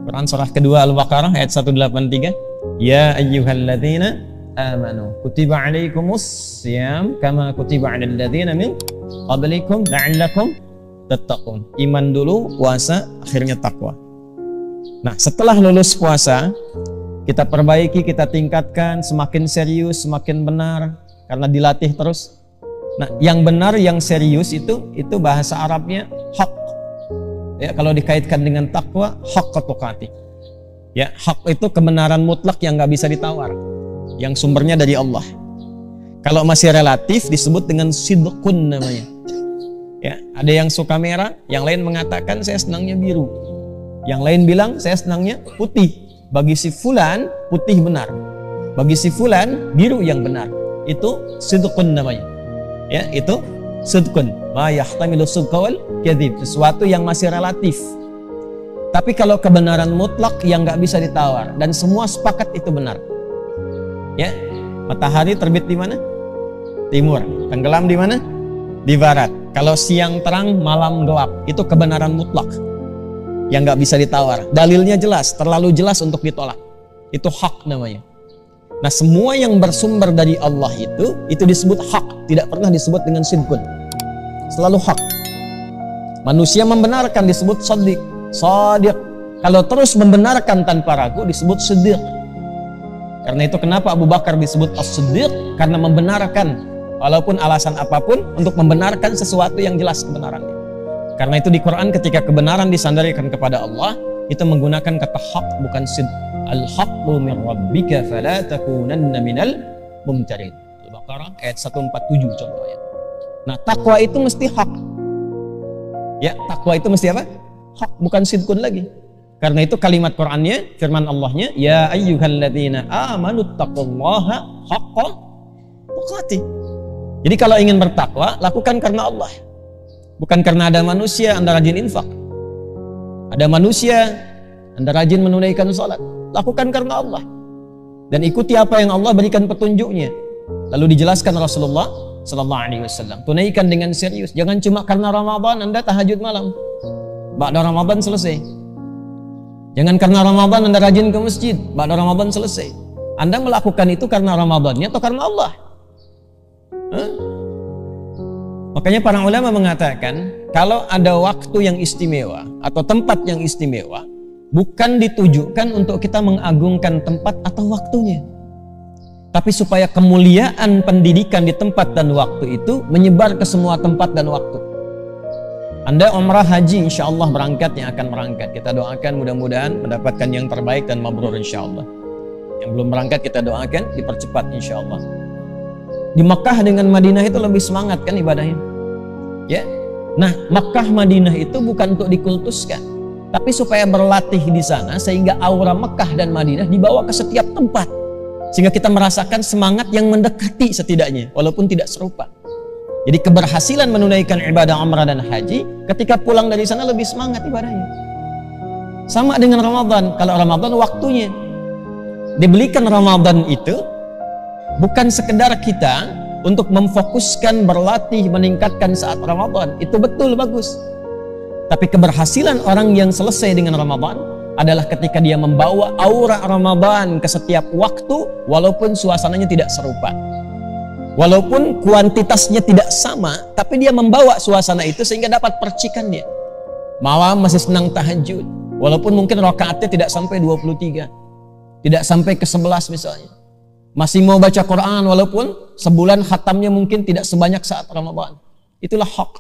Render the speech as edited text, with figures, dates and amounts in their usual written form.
Quran surah kedua Al-Baqarah ayat 183. Ya ayyuhalladzina amanu kutiba alaikumus syiyam kama kutiba alal ladzina min qablikum la'allakum tattaqun. Iman dulu, puasa, akhirnya takwa. Nah, setelah lulus puasa, kita perbaiki, kita tingkatkan, semakin serius, semakin benar, karena dilatih terus. Nah, yang benar, yang serius itu bahasa Arabnya haq. Ya, kalau dikaitkan dengan takwa, haqqa tuqati. Ya, hak itu kebenaran mutlak yang nggak bisa ditawar, yang sumbernya dari Allah. Kalau masih relatif disebut dengan sidqun namanya. Ya, ada yang suka merah, yang lain mengatakan saya senangnya biru. Yang lain bilang saya senangnya putih. Bagi si fulan putih benar, bagi si fulan biru yang benar. Itu sidqun namanya. Ya, itu sidqun. Ma yahtamilu sidqa wal kadzib, sesuatu yang masih relatif. Tapi kalau kebenaran mutlak yang nggak bisa ditawar dan semua sepakat itu benar. Ya, matahari terbit di mana? Timur. Tenggelam di mana? Di barat. Kalau siang terang, malam gelap, itu kebenaran mutlak yang nggak bisa ditawar. Dalilnya jelas, terlalu jelas untuk ditolak. Itu hak namanya. Nah, semua yang bersumber dari Allah itu disebut hak, tidak pernah disebut dengan sidqun. Selalu hak. Manusia membenarkan disebut shadiq. Kalau terus membenarkan tanpa ragu disebut siddiq. Karena itu kenapa Abu Bakar disebut as-siddiq, karena membenarkan walaupun alasan apapun untuk membenarkan sesuatu yang jelas kebenarannya. Karena itu di Quran ketika kebenaran disandarkan kepada Allah itu menggunakan kata hak, bukan sidq. Al-haqqu min rabbika fala takunanna minal mumtarin. Al-Baqarah ayat 147 contohnya. Nah, takwa itu mesti hak. Ya, takwa itu mesti apa? Hak, bukan sidqun lagi. Karena itu kalimat Qur'annya, firman Allahnya, ya ayyuhalladzina amanu taqullaha haqqa tuqatih. Jadi kalau ingin bertakwa, lakukan karena Allah. Bukan karena ada manusia Anda rajin infak. Ada manusia Anda rajin menunaikan salat. Lakukan karena Allah. Dan ikuti apa yang Allah berikan petunjuknya. Lalu dijelaskan Rasulullah sallallahu alaihi wasallam, tunaikan dengan serius. Jangan cuma karena Ramadan Anda tahajud malam. Ba'da Ramadan selesai. Jangan karena Ramadan Anda rajin ke masjid. Ba'da Ramadan selesai. Anda melakukan itu karena Ramadannya atau karena Allah? Makanya para ulama mengatakan kalau ada waktu yang istimewa atau tempat yang istimewa, bukan ditujukan untuk kita mengagungkan tempat atau waktunya, tapi supaya kemuliaan pendidikan di tempat dan waktu itu menyebar ke semua tempat dan waktu. Anda umrah haji insya Allah berangkat, yang akan berangkat kita doakan mudah-mudahan mendapatkan yang terbaik dan mabrur insya Allah. Yang belum berangkat kita doakan dipercepat insya Allah. Di Makkah dengan Madinah itu lebih semangat kan ibadahnya, ya. Nah, Makkah Madinah itu bukan untuk dikultuskan, tapi supaya berlatih di sana sehingga aura Makkah dan Madinah dibawa ke setiap tempat, sehingga kita merasakan semangat yang mendekati setidaknya walaupun tidak serupa. Jadi keberhasilan menunaikan ibadah umrah dan haji ketika pulang dari sana lebih semangat ibadahnya. Sama dengan Ramadan. Kalau Ramadan waktunya dibelikan, Ramadan itu bukan sekedar kita untuk memfokuskan berlatih meningkatkan saat Ramadan. Itu betul bagus. Tapi keberhasilan orang yang selesai dengan Ramadan adalah ketika dia membawa aura Ramadan ke setiap waktu walaupun suasananya tidak serupa. Walaupun kuantitasnya tidak sama, tapi dia membawa suasana itu sehingga dapat percikannya. Malam masih senang tahajud, walaupun mungkin rakaatnya tidak sampai 23, tidak sampai ke 11 misalnya. Masih mau baca Quran walaupun sebulan khatamnya mungkin tidak sebanyak saat Ramadan. Itulah hak.